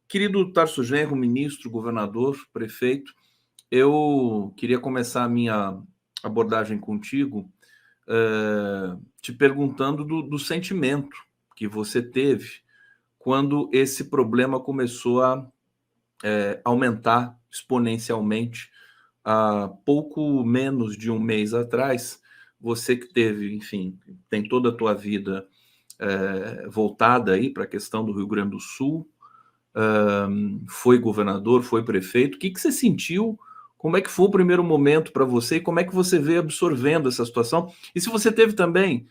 Querido Tarso Genro, ministro, governador, prefeito, eu queria começar a minha abordagem contigo te perguntando do sentimento que você teve quando esse problema começou a aumentar exponencialmente há pouco menos de um mês atrás. Você que teve, enfim, tem toda a tua vida voltada aí para a questão do Rio Grande do Sul, foi governador, foi prefeito. O que você sentiu? Como é que foi o primeiro momento para você e como é que você veio absorvendo essa situação? E se você teve também,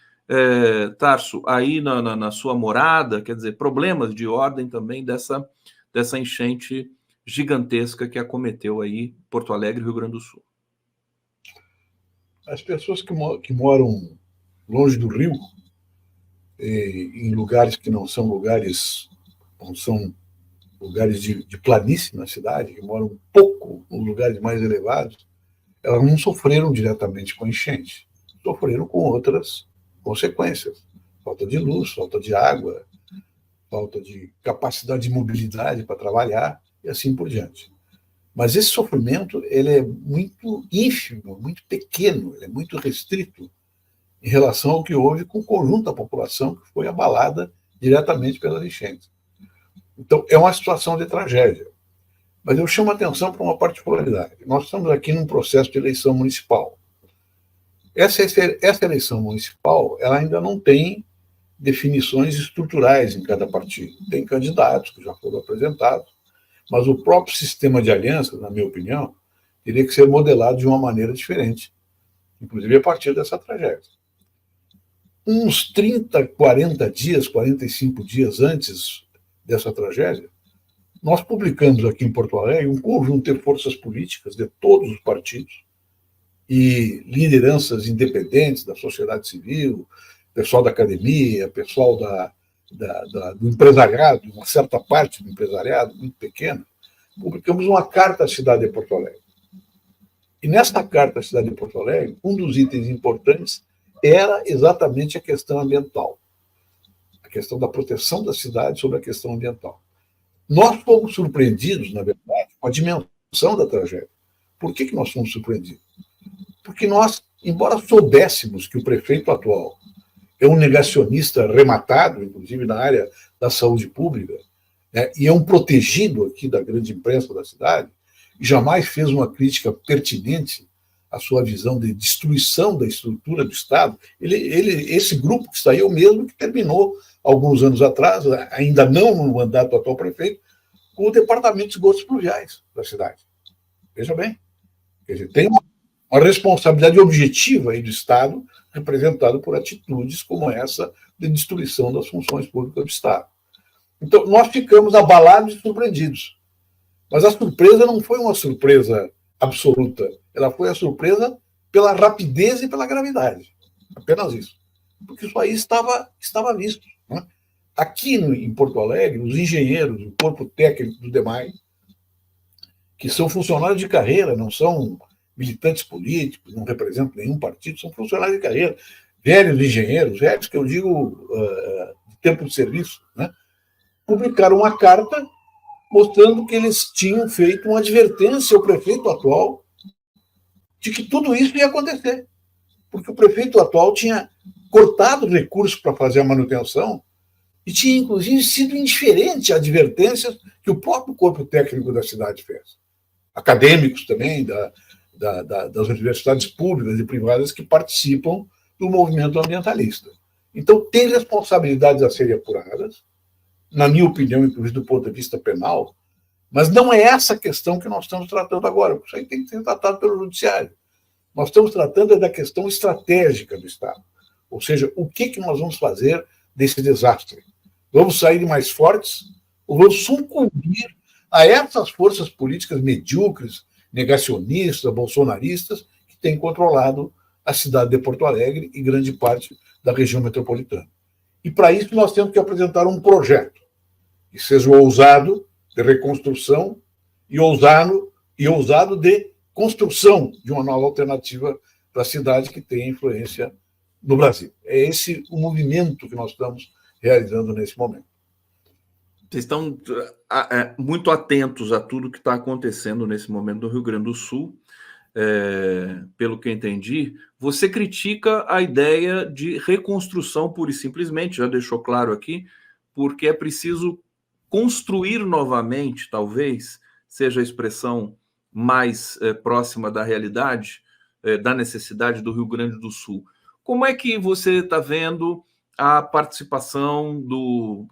Tarso, aí na sua morada, quer dizer, problemas de ordem também dessa enchente gigantesca que acometeu aí Porto Alegre e Rio Grande do Sul. As pessoas que moram longe do rio, em lugares que não são lugares de planície na cidade, que moram um pouco nos lugares mais elevados, elas não sofreram diretamente com a enchente, sofreram com outras consequências. Falta de luz, falta de água, falta de capacidade de mobilidade para trabalhar e assim por diante. Mas esse sofrimento ele é muito ínfimo, muito pequeno, ele é muito restrito em relação ao que houve com o conjunto da população que foi abalada diretamente pelas enchentes. Então, é uma situação de tragédia. Mas eu chamo a atenção para uma particularidade. Nós estamos aqui num processo de eleição municipal. Essa eleição municipal ela ainda não tem definições estruturais em cada partido. Tem candidatos que já foram apresentados, mas o próprio sistema de alianças, na minha opinião, teria que ser modelado de uma maneira diferente, inclusive a partir dessa tragédia. Uns 30, 40 dias, 45 dias antes dessa tragédia, nós publicamos aqui em Porto Alegre um conjunto de forças políticas de todos os partidos e lideranças independentes da sociedade civil, pessoal da academia, pessoal do empresariado, uma certa parte do empresariado, muito pequena, publicamos uma carta à cidade de Porto Alegre. E nesta carta à cidade de Porto Alegre, um dos itens importantes era exatamente a questão ambiental, a questão da proteção da cidade sobre a questão ambiental. Nós fomos surpreendidos, na verdade, com a dimensão da tragédia. Por que nós fomos surpreendidos? Porque nós, embora soubéssemos que o prefeito atual é um negacionista rematado, inclusive na área da saúde pública, né, e é um protegido aqui da grande imprensa da cidade, e jamais fez uma crítica pertinente à sua visão de destruição da estrutura do Estado. Esse grupo que está aí é o mesmo que terminou, alguns anos atrás, ainda não no mandato do atual prefeito, com o Departamento de Esgotos Pluviais da cidade. Veja bem, quer dizer, tem uma responsabilidade objetiva aí do Estado, representado por atitudes como essa de destruição das funções públicas do Estado. Então, nós ficamos abalados e surpreendidos. Mas a surpresa não foi uma surpresa absoluta, ela foi a surpresa pela rapidez e pela gravidade. Apenas isso. Porque isso aí estava visto. Né? Aqui em Porto Alegre, os engenheiros, o corpo técnico do DEMAI, que são funcionários de carreira, não são militantes políticos, não representam nenhum partido, são funcionários de carreira, velhos engenheiros, velhos que eu digo de tempo de serviço, né? Publicaram uma carta mostrando que eles tinham feito uma advertência ao prefeito atual de que tudo isso ia acontecer, porque o prefeito atual tinha cortado recursos para fazer a manutenção e tinha, inclusive, sido indiferente a advertências que o próprio corpo técnico da cidade fez. Acadêmicos também, das universidades públicas e privadas que participam do movimento ambientalista. Então, tem responsabilidades a serem apuradas, na minha opinião, inclusive do ponto de vista penal, mas não é essa a questão que nós estamos tratando agora. Isso aí tem que ser tratado pelo judiciário. Nós estamos tratando da questão estratégica do Estado. Ou seja, o que nós vamos fazer desse desastre? Vamos sair mais fortes ou vamos sucumbir a essas forças políticas medíocres, negacionistas, bolsonaristas, que têm controlado a cidade de Porto Alegre e grande parte da região metropolitana? E, para isso, nós temos que apresentar um projeto que seja ousado de reconstrução e ousado de construção de uma nova alternativa para a cidade que tem influência no Brasil. É esse o movimento que nós estamos realizando nesse momento. Vocês estão muito atentos a tudo que está acontecendo nesse momento no Rio Grande do Sul. Pelo que eu entendi, você critica a ideia de reconstrução pura e simplesmente, já deixou claro aqui, porque é preciso construir novamente, talvez seja a expressão mais próxima da realidade, da necessidade do Rio Grande do Sul. Como é que você está vendo a participação do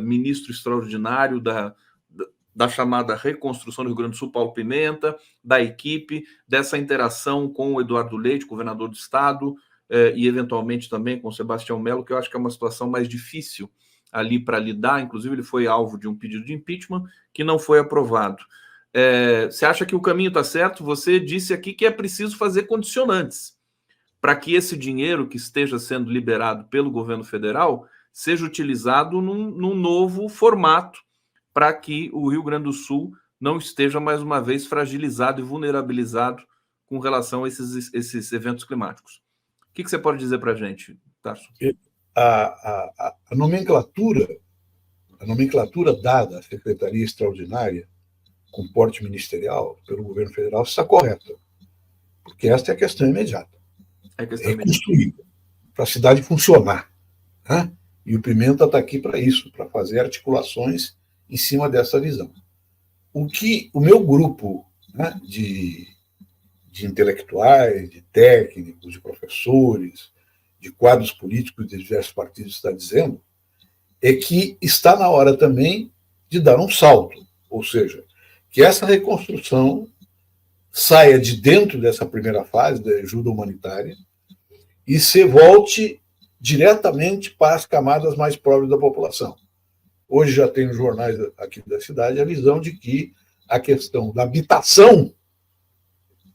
ministro extraordinário da chamada reconstrução do Rio Grande do Sul, Paulo Pimenta, da equipe, dessa interação com o Eduardo Leite, governador do estado, e eventualmente também com o Sebastião Melo, que eu acho que é uma situação mais difícil ali para lidar. Inclusive, ele foi alvo de um pedido de impeachment que não foi aprovado. Você acha que o caminho está certo? Você disse aqui que é preciso fazer condicionantes para que esse dinheiro que esteja sendo liberado pelo governo federal seja utilizado num novo formato, para que o Rio Grande do Sul não esteja mais uma vez fragilizado e vulnerabilizado com relação a esses eventos climáticos. O que você pode dizer para a gente, Tarso? A nomenclatura dada à Secretaria Extraordinária com porte ministerial pelo governo federal está correta, porque esta é a questão imediata. É construir para a cidade funcionar, né? E o Pimenta está aqui para isso, para fazer articulações em cima dessa visão. O que o meu grupo, né, de intelectuais, de técnicos, de professores, de quadros políticos de diversos partidos está dizendo é que está na hora também de dar um salto, ou seja, que essa reconstrução saia de dentro dessa primeira fase da ajuda humanitária e se volte diretamente para as camadas mais pobres da população. Hoje já tem nos jornais aqui da cidade a visão de que a questão da habitação,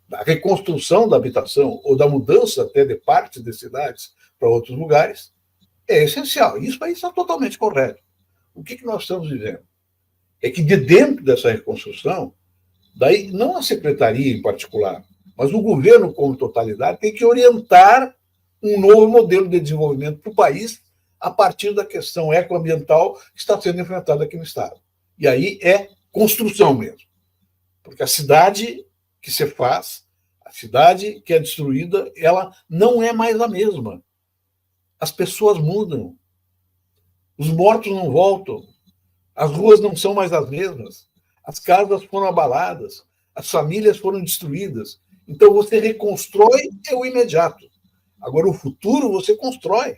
da reconstrução da habitação ou da mudança até de partes de cidades para outros lugares é essencial. Isso aí está totalmente correto. O que nós estamos dizendo? É que de dentro dessa reconstrução, daí não a secretaria em particular, mas o governo como totalidade tem que orientar um novo modelo de desenvolvimento para o país a partir da questão ecoambiental que está sendo enfrentada aqui no estado. E aí é construção mesmo. Porque a cidade que se faz, a cidade que é destruída, ela não é mais a mesma. As pessoas mudam. Os mortos não voltam. As ruas não são mais as mesmas. As casas foram abaladas. As famílias foram destruídas. Então você reconstrói o imediato. Agora o futuro você constrói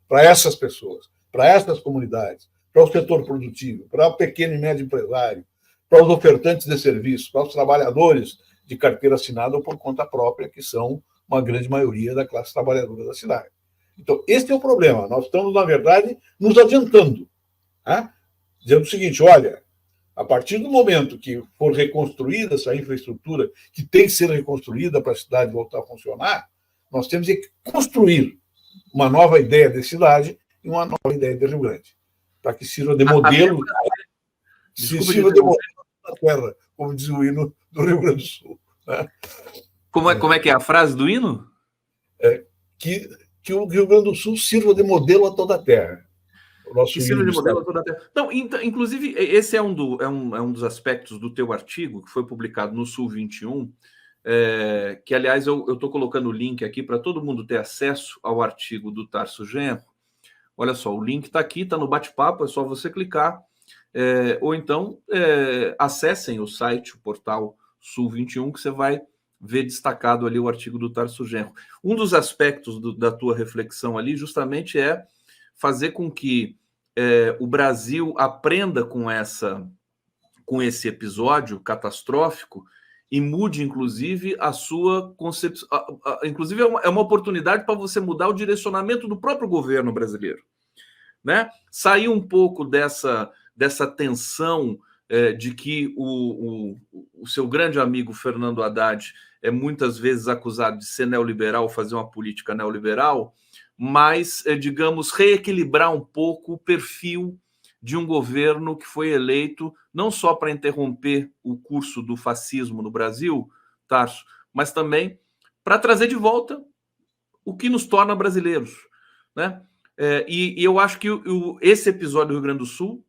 para essas pessoas, para essas comunidades, para o setor produtivo, para o pequeno e médio empresário, para os ofertantes de serviços, para os trabalhadores de carteira assinada ou por conta própria, que são uma grande maioria da classe trabalhadora da cidade. Então, esse é o problema. Nós estamos, na verdade, nos adiantando, tá? Dizendo o seguinte, olha, a partir do momento que for reconstruída essa infraestrutura, que tem que ser reconstruída para a cidade voltar a funcionar, nós temos que construir uma nova ideia de cidade e uma nova ideia de Rio Grande, para que sirva de modelo, sirva de modelo da terra, como diz o hino do Rio Grande do Sul. Né? Como é que é a frase do hino? Que o Rio Grande do Sul sirva de modelo a toda a terra. O nosso sirva de modelo a toda a terra. Então, inclusive, esse é um dos aspectos do teu artigo, que foi publicado no Sul 21, que, aliás, eu estou colocando o link aqui para todo mundo ter acesso ao artigo do Tarso Genro. Olha só, o link está aqui, está no bate-papo, é só você clicar. Ou então, acessem o site, o portal Sul 21, que você vai ver destacado ali o artigo do Tarso Genro. Um dos aspectos da tua reflexão ali justamente é fazer com que o Brasil aprenda com esse episódio catastrófico e mude, inclusive, a sua concepção. Inclusive, é uma oportunidade para você mudar o direcionamento do próprio governo brasileiro, né? Sair um pouco dessa tensão de que o seu grande amigo Fernando Haddad é muitas vezes acusado de ser neoliberal, fazer uma política neoliberal, mas, digamos, reequilibrar um pouco o perfil de um governo que foi eleito não só para interromper o curso do fascismo no Brasil, Tarso, mas também para trazer de volta o que nos torna brasileiros, né? E eu acho que esse episódio do Rio Grande do Sul,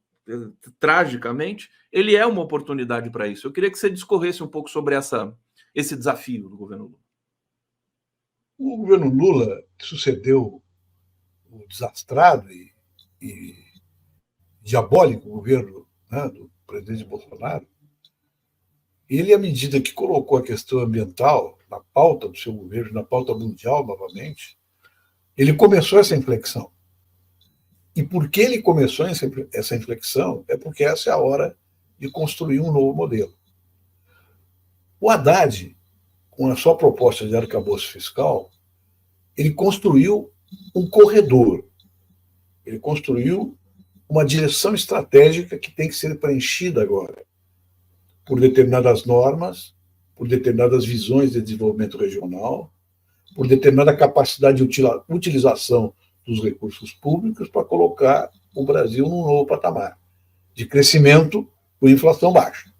tragicamente, ele é uma oportunidade para isso. Eu queria que você discorresse um pouco sobre esse desafio do governo Lula. O governo Lula sucedeu o desastrado e diabólico governo, né, do presidente Bolsonaro. Ele, à medida que colocou a questão ambiental na pauta do seu governo, na pauta mundial novamente, ele começou essa inflexão. E por que ele começou essa inflexão? É porque essa é a hora de construir um novo modelo. O Haddad, com a sua proposta de arcabouço fiscal, ele construiu um corredor, ele construiu uma direção estratégica que tem que ser preenchida agora por determinadas normas, por determinadas visões de desenvolvimento regional, por determinada capacidade de utilização dos recursos públicos para colocar o Brasil num novo patamar de crescimento com inflação baixa,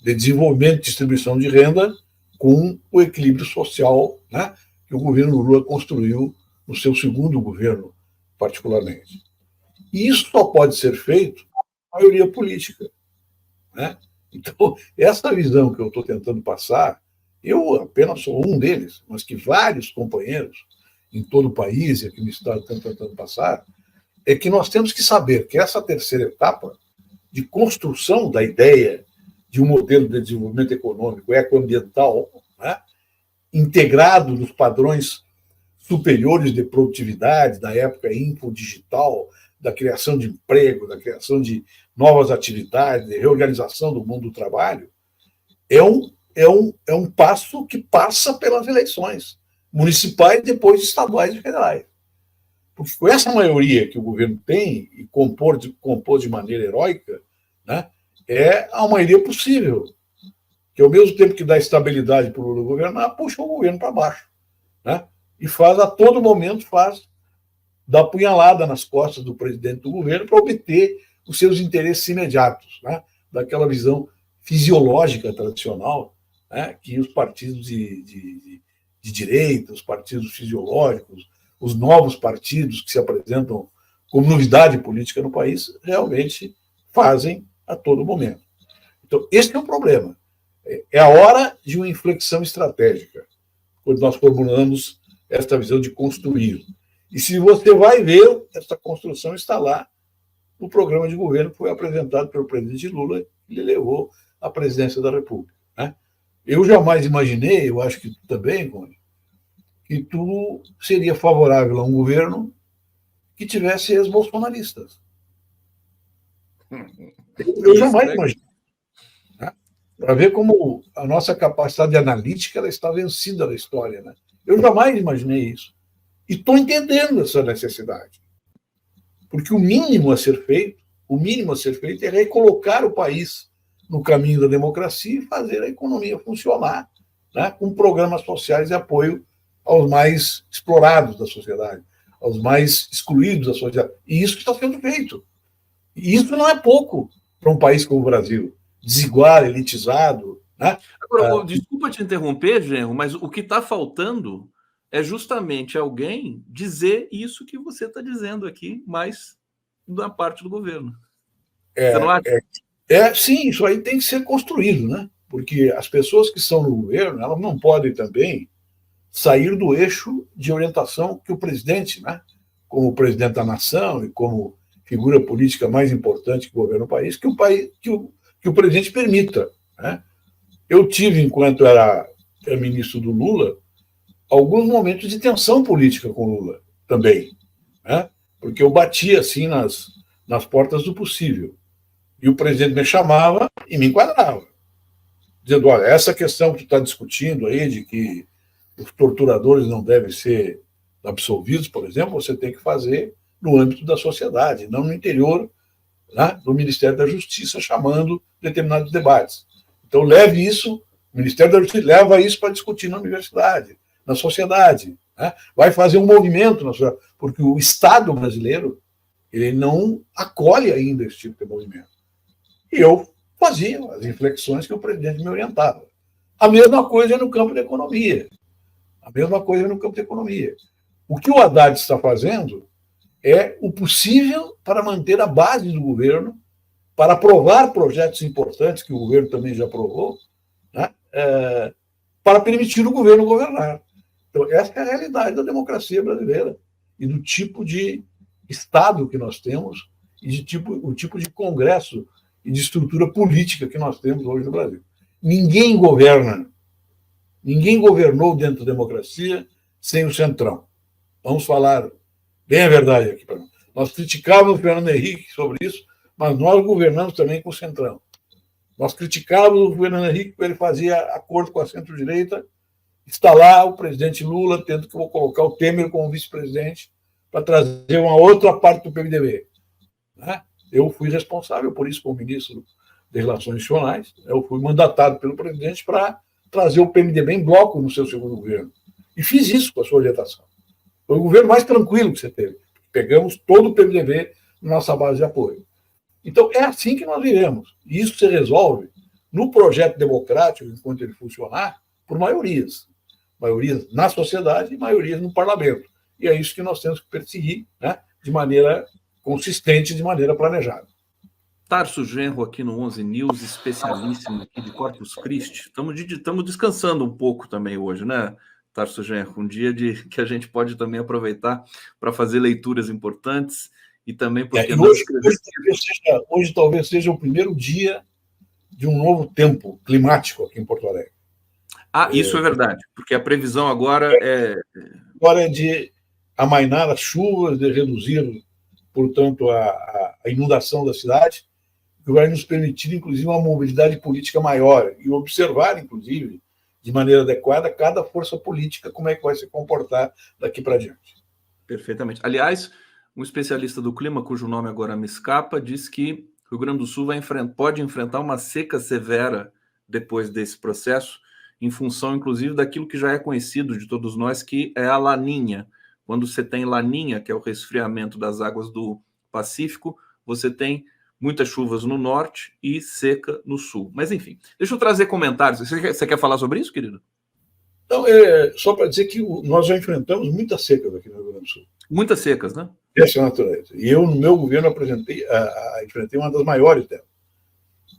de desenvolvimento e distribuição de renda com o equilíbrio social, né, que o governo Lula construiu no seu segundo governo, particularmente. E isso só pode ser feito com a maioria política, né? Então, essa visão que eu estou tentando passar, eu apenas sou um deles, mas que vários companheiros em todo o país e aqui no Estado estão tentando passar, é que nós temos que saber que essa terceira etapa de construção da ideia de um modelo de desenvolvimento econômico ecoambiental, né, integrado nos padrões superiores de produtividade da época infodigital, da criação de emprego, da criação de novas atividades, de reorganização do mundo do trabalho, é um passo que passa pelas eleições municipais, depois estaduais e federais. Porque com essa maioria que o governo tem e compôs de maneira heróica, né, é a maioria possível, que ao mesmo tempo que dá estabilidade para o Lula governar, puxa o governo para baixo, né, e faz a todo momento, dá punhalada nas costas do presidente do governo para obter os seus interesses imediatos, né, daquela visão fisiológica tradicional, né, que os partidos de direita, os partidos fisiológicos, os novos partidos que se apresentam como novidade política no país, realmente fazem a todo momento. Então, esse é o problema. É a hora de uma inflexão estratégica, quando nós formulamos esta visão de construir. E se você vai ver, essa construção está lá no programa de governo que foi apresentado pelo presidente Lula, que ele levou à presidência da República, né? Eu jamais imaginei, eu acho que tu também, Cone, que tu seria favorável a um governo que tivesse ex-bolsonaristas. Eu jamais imaginei. Né? Para ver como a nossa capacidade analítica ela está vencida na história. Né? Eu jamais imaginei isso. E estou entendendo essa necessidade. Porque o mínimo a ser feito é recolocar o país no caminho da democracia e fazer a economia funcionar, né, com programas sociais de apoio aos mais explorados da sociedade, aos mais excluídos da sociedade. E isso está sendo feito. E isso não é pouco para um país como o Brasil, desigual, elitizado. Né? Agora, desculpa te interromper, Genro, mas o que está faltando é justamente alguém dizer isso que você está dizendo aqui, mas da parte do governo. Você não acha? Sim, isso aí tem que ser construído, né? Porque as pessoas que estão no governo, elas não podem também sair do eixo de orientação que o presidente, né, como presidente da nação e como figura política mais importante que governa o país, que o presidente permita. Né? Eu tive, enquanto era ministro do Lula, alguns momentos de tensão política com o Lula também, né? Porque eu batia assim nas portas do possível. E o presidente me chamava e me enquadrava, dizendo, olha, essa questão que tu está discutindo aí de que os torturadores não devem ser absolvidos, por exemplo, você tem que fazer no âmbito da sociedade, não no interior, né, do Ministério da Justiça, chamando determinados debates. Então, leve isso, o Ministério da Justiça leva isso para discutir na universidade, na sociedade. Né? Vai fazer um movimento na sociedade, porque o Estado brasileiro ele não acolhe ainda esse tipo de movimento. E eu fazia as inflexões que o presidente me orientava. A mesma coisa no campo da economia. O que o Haddad está fazendo é o possível para manter a base do governo para aprovar projetos importantes, que o governo também já aprovou, né? Para permitir o governo governar. Então, essa é a realidade da democracia brasileira e do tipo de Estado que nós temos e o tipo de Congresso e de estrutura política que nós temos hoje no Brasil. Ninguém governou dentro da democracia sem o Centrão. Vamos falar bem a verdade aqui para nós. Nós criticávamos o Fernando Henrique sobre isso, mas nós governamos também com o Centrão. Nós criticávamos o Fernando Henrique porque ele fazia acordo com a centro-direita. Está lá o presidente Lula tendo que colocar o Temer como vice-presidente para trazer uma outra parte do PMDB. Né? Eu fui responsável por isso como ministro de Relações Institucionais. Eu fui mandatado pelo presidente para trazer o PMDB em bloco no seu segundo governo. E fiz isso com a sua orientação. Foi o governo mais tranquilo que você teve. Pegamos todo o PMDB na nossa base de apoio. Então, é assim que nós iremos. E isso se resolve no projeto democrático, enquanto ele funcionar, por maiorias. Maiorias na sociedade e maiorias no parlamento. E é isso que nós temos que perseguir, né, de maneira consistente, de maneira planejada. Tarso Genro aqui no 11 News, especialíssimo aqui de Corpus Christi. Estamos descansando um pouco também hoje, né, Tarso Genro? Um dia que a gente pode também aproveitar para fazer leituras importantes e também porque hoje talvez seja o primeiro dia de um novo tempo climático aqui em Porto Alegre. Isso é verdade, porque a previsão agora é de amainar as chuvas, de reduzir, portanto, a inundação da cidade, que vai nos permitir, inclusive, uma mobilidade política maior e observar, inclusive, de maneira adequada, cada força política, como é que vai se comportar daqui para diante. Perfeitamente. Aliás, um especialista do clima, cujo nome agora me escapa, diz que o Rio Grande do Sul pode enfrentar uma seca severa depois desse processo, em função, inclusive, daquilo que já é conhecido de todos nós, que é a laninha. Quando você tem laninha, que é o resfriamento das águas do Pacífico, você tem muitas chuvas no norte e seca no sul. Mas, enfim, deixa eu trazer comentários. Você quer falar sobre isso, querido? Não, só para dizer que nós já enfrentamos muitas secas aqui no Rio Grande do Sul. Muitas secas, né? Essa é a natureza. E eu, no meu governo, enfrentei uma das maiores delas.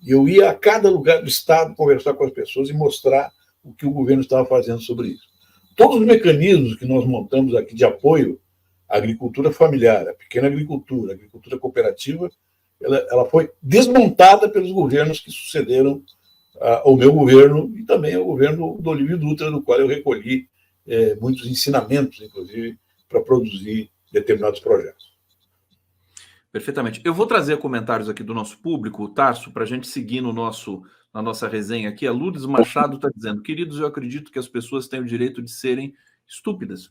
E eu ia a cada lugar do Estado conversar com as pessoas e mostrar o que o governo estava fazendo sobre isso. Todos os mecanismos que nós montamos aqui de apoio à agricultura familiar, à pequena agricultura, à agricultura cooperativa, ela foi desmontada pelos governos que sucederam ao meu governo e também ao governo do Olívio Dutra, do qual eu recolhi muitos ensinamentos, inclusive, para produzir determinados projetos. Perfeitamente. Eu vou trazer comentários aqui do nosso público, Tarso, para a gente seguir na nossa resenha aqui. A Lourdes Machado está dizendo: queridos, eu acredito que as pessoas têm o direito de serem estúpidas.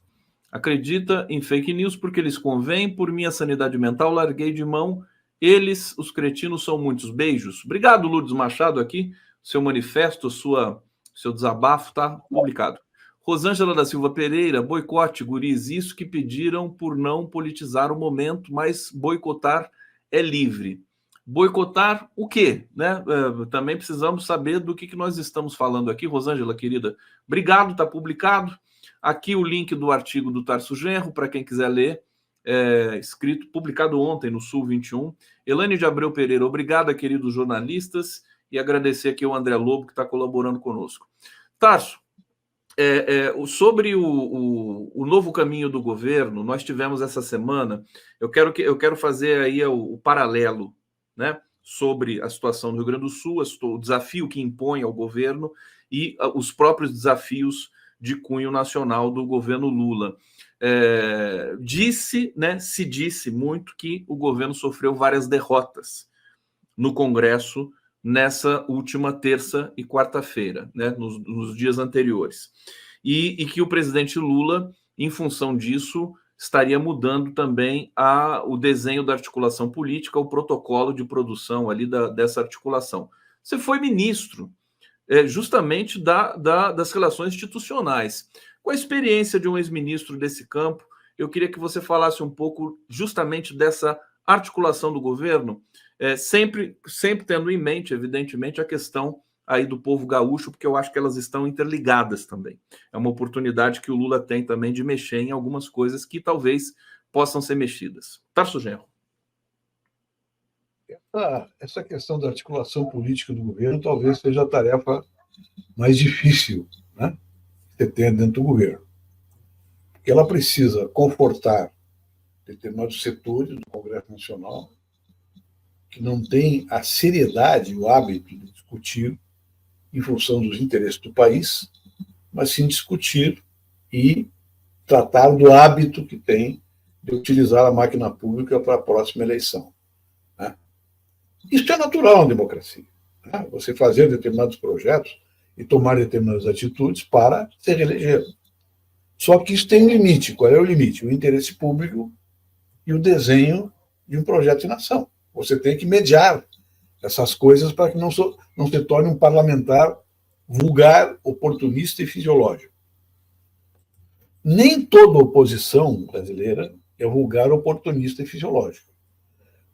Acredita em fake news porque lhes convém, por minha sanidade mental, larguei de mão. Eles, os cretinos, são muitos. Beijos. Obrigado, Lourdes Machado, aqui. Seu manifesto, seu desabafo está publicado. Rosângela da Silva Pereira: boicote, guris, isso que pediram por não politizar o momento, mas boicotar é livre. Boicotar o quê? Né? Também precisamos saber do que nós estamos falando aqui. Rosângela, querida, obrigado, está publicado. Aqui o link do artigo do Tarso Genro, para quem quiser ler, escrito, publicado ontem no Sul 21. Elane de Abreu Pereira: obrigada, queridos jornalistas, e agradecer aqui ao André Lobo, que está colaborando conosco. Tarso, sobre o novo caminho do governo, nós tivemos essa semana, eu quero fazer aí o paralelo, né, sobre a situação do Rio Grande do Sul, o desafio que impõe ao governo e os próprios desafios de cunho nacional do governo Lula. Se disse muito que o governo sofreu várias derrotas no Congresso nessa última terça e quarta-feira, né, nos dias anteriores. E que o presidente Lula, em função disso, estaria mudando também o desenho da articulação política, o protocolo de produção ali dessa articulação. Você foi ministro justamente das relações institucionais. Com a experiência de um ex-ministro desse campo, eu queria que você falasse um pouco justamente dessa articulação do governo, sempre tendo em mente, evidentemente, a questão aí do povo gaúcho, porque eu acho que elas estão interligadas também. É uma oportunidade que o Lula tem também de mexer em algumas coisas que talvez possam ser mexidas. Tarso Genro. Essa questão da articulação política do governo talvez seja a tarefa mais difícil, né, que você tem dentro do governo. Porque ela precisa confortar determinados setores do Congresso Nacional que não têm a seriedade, o hábito de discutir em função dos interesses do país, mas sim discutir e tratar do hábito que tem de utilizar a máquina pública para a próxima eleição. Né? Isso é natural na democracia. Né? Você fazer determinados projetos e tomar determinadas atitudes para se reeleger. Só que isso tem um limite. Qual é o limite? O interesse público e o desenho de um projeto de nação. Você tem que mediar essas coisas para que não se torne um parlamentar vulgar, oportunista e fisiológico. Nem toda oposição brasileira é vulgar, oportunista e fisiológica.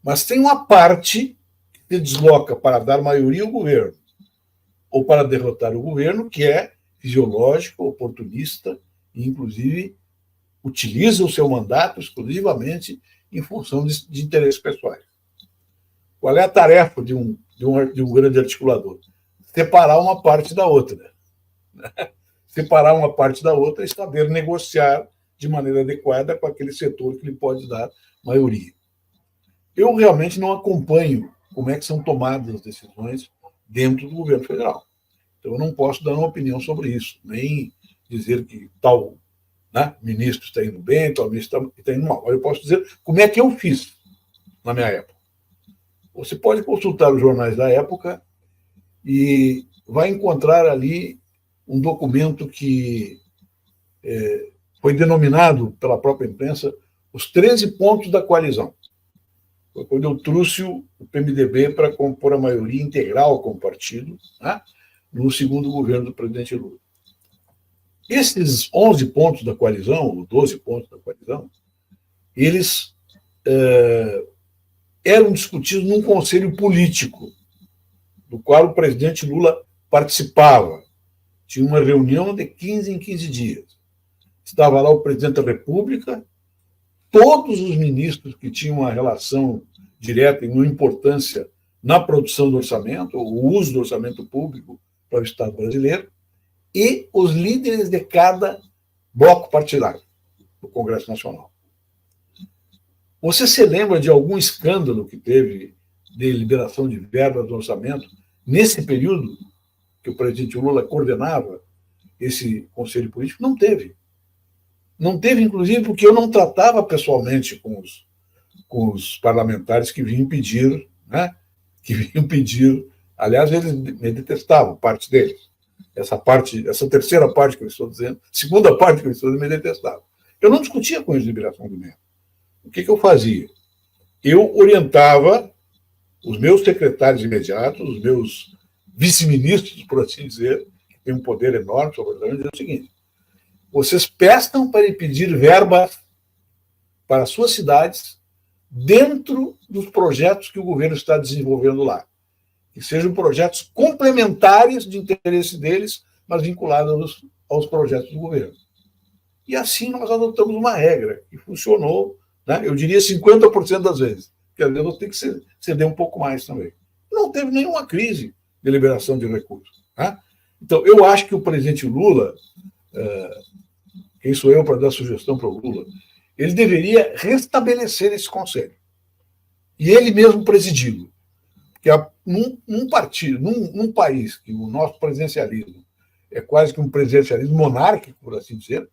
Mas tem uma parte que se desloca para dar maioria ao governo ou para derrotar o governo, que é fisiológico, oportunista e, inclusive, utiliza o seu mandato exclusivamente em função de interesses pessoais. Qual é a tarefa de um grande articulador? Separar uma parte da outra. Separar uma parte da outra e saber negociar de maneira adequada com aquele setor que lhe pode dar maioria. Eu realmente não acompanho como é que são tomadas as decisões dentro do governo federal. Então, eu não posso dar uma opinião sobre isso, nem dizer que tal, né, ministro está indo bem, tal ministro está indo mal. Eu posso dizer como é que eu fiz na minha época. Você pode consultar os jornais da época e vai encontrar ali um documento que foi denominado pela própria imprensa os 13 pontos da coalizão. Foi quando eu trouxe o PMDB para compor a maioria integral com o partido, né, no segundo governo do presidente Lula. Esses 11 pontos da coalizão, ou 12 pontos da coalizão, eles eram discutidos num conselho político, do qual o presidente Lula participava. Tinha uma reunião de 15 em 15 dias. Estava lá o presidente da República, todos os ministros que tinham uma relação direta e uma importância na produção do orçamento, o uso do orçamento público para o Estado brasileiro, e os líderes de cada bloco partidário do Congresso Nacional. Você se lembra de algum escândalo que teve de liberação de verbas do orçamento nesse período que o presidente Lula coordenava esse conselho político? Não teve. Não teve, inclusive, porque eu não tratava pessoalmente com os parlamentares que vinham pedir, né? Aliás, eles me detestavam, parte deles. Essa terceira parte que eu estou dizendo, segunda parte que eu estou dizendo, me detestavam. Eu não discutia com eles liberação do MEC. O que eu fazia? Eu orientava os meus secretários imediatos, os meus vice-ministros, por assim dizer, que têm um poder enorme sobre o dizendo o seguinte: vocês peçam para pedir verbas para suas cidades dentro dos projetos que o governo está desenvolvendo lá. Que sejam projetos complementares de interesse deles, mas vinculados aos projetos do governo. E assim nós adotamos uma regra que funcionou, né, eu diria 50% das vezes, porque às vezes eu tenho que ceder um pouco mais também. Não teve nenhuma crise de liberação de recursos. Né? Então, eu acho que o presidente Lula, quem sou eu para dar sugestão para o Lula, ele deveria restabelecer esse conselho. E ele mesmo presidi-lo. Porque num país que o nosso presidencialismo é quase que um presidencialismo monárquico, por assim dizer,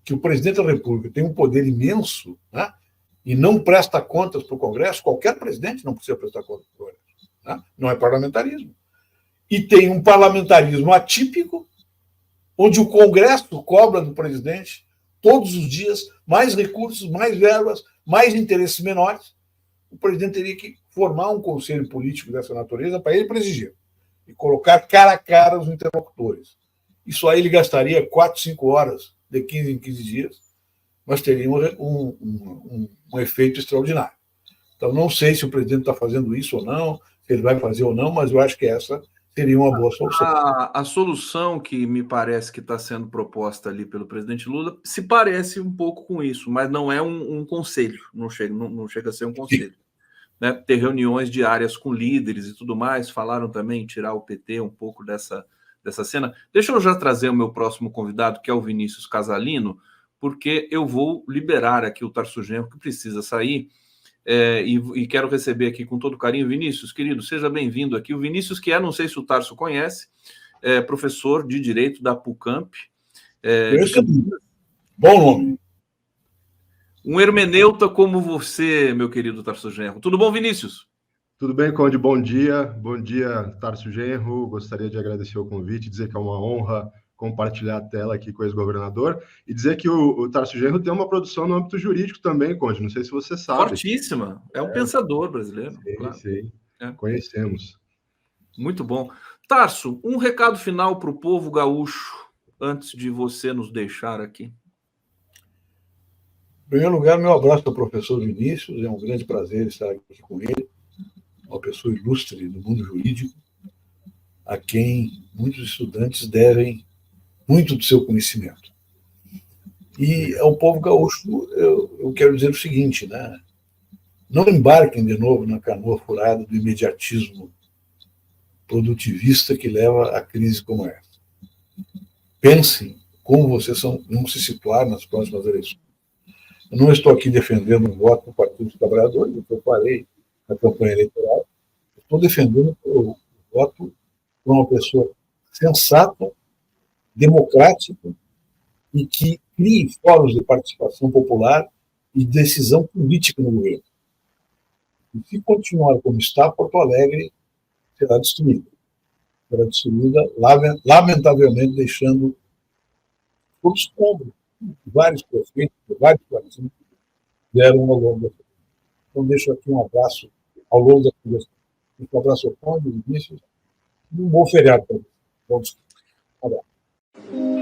que o presidente da República tem um poder imenso, né, e não presta contas para o Congresso, qualquer presidente não precisa prestar contas para o Congresso. Né? Não é parlamentarismo. E tem um parlamentarismo atípico, onde o Congresso cobra do presidente todos os dias mais recursos, mais verbas, mais interesses menores. O presidente teria que formar um conselho político dessa natureza para ele presidir e colocar cara a cara os interlocutores. Isso aí ele gastaria 4, 5 horas de 15 em 15 dias, mas teria um efeito extraordinário. Então, não sei se o presidente está fazendo isso ou não, se ele vai fazer ou não, mas eu acho que essa seria uma boa solução. A solução que me parece que está sendo proposta ali pelo presidente Lula se parece um pouco com isso, mas não é um conselho, não chega a ser um conselho. né, ter reuniões diárias com líderes e tudo mais. Falaram também em tirar o PT um pouco dessa cena. Deixa eu já trazer o meu próximo convidado, que é o Vinícius Casalino, porque eu vou liberar aqui o Tarso Genro, que precisa sair, e quero receber aqui com todo carinho. Vinícius, querido, seja bem-vindo aqui. O Vinícius, que não sei se o Tarso conhece, é professor de Direito da PUCamp. Bom nome. Um hermeneuta como você, meu querido Tarso Genro. Tudo bom, Vinícius? Tudo bem, Conde? Bom dia, Tarso Genro. Gostaria de agradecer o convite, dizer que é uma honra compartilhar a tela aqui com o ex-governador e dizer que o Tarso Genro tem uma produção no âmbito jurídico também, Conde. Não sei se você sabe. Fortíssima. É um pensador brasileiro. Sim, claro. sim. Conhecemos. Muito bom. Tarso, um recado final para o povo gaúcho antes de você nos deixar aqui. Em primeiro lugar, meu abraço ao professor Vinícius. É um grande prazer estar aqui com ele, uma pessoa ilustre do mundo jurídico, a quem muitos estudantes devem muito do seu conhecimento. E ao povo gaúcho, eu quero dizer o seguinte, né? Não embarquem de novo na canoa furada do imediatismo produtivista que leva a crise como essa. Pensem como vocês vão se situar nas próximas eleições. Eu não estou aqui defendendo um voto do Partido dos Trabalhadores, porque eu parei na campanha eleitoral. Estou defendendo o voto por uma pessoa sensata, democrática e que crie fóruns de participação popular e decisão política no governo. E se continuar como está, Porto Alegre será destruída. Será destruída, lamentavelmente, deixando por escombro vários prefeitos, vários partidos deram ao longo da vida. Então, deixo aqui um abraço ao longo da conversa. Um abraço ao Conde, Vinícius, e um bom feriado para vocês. Vamos. Um abraço.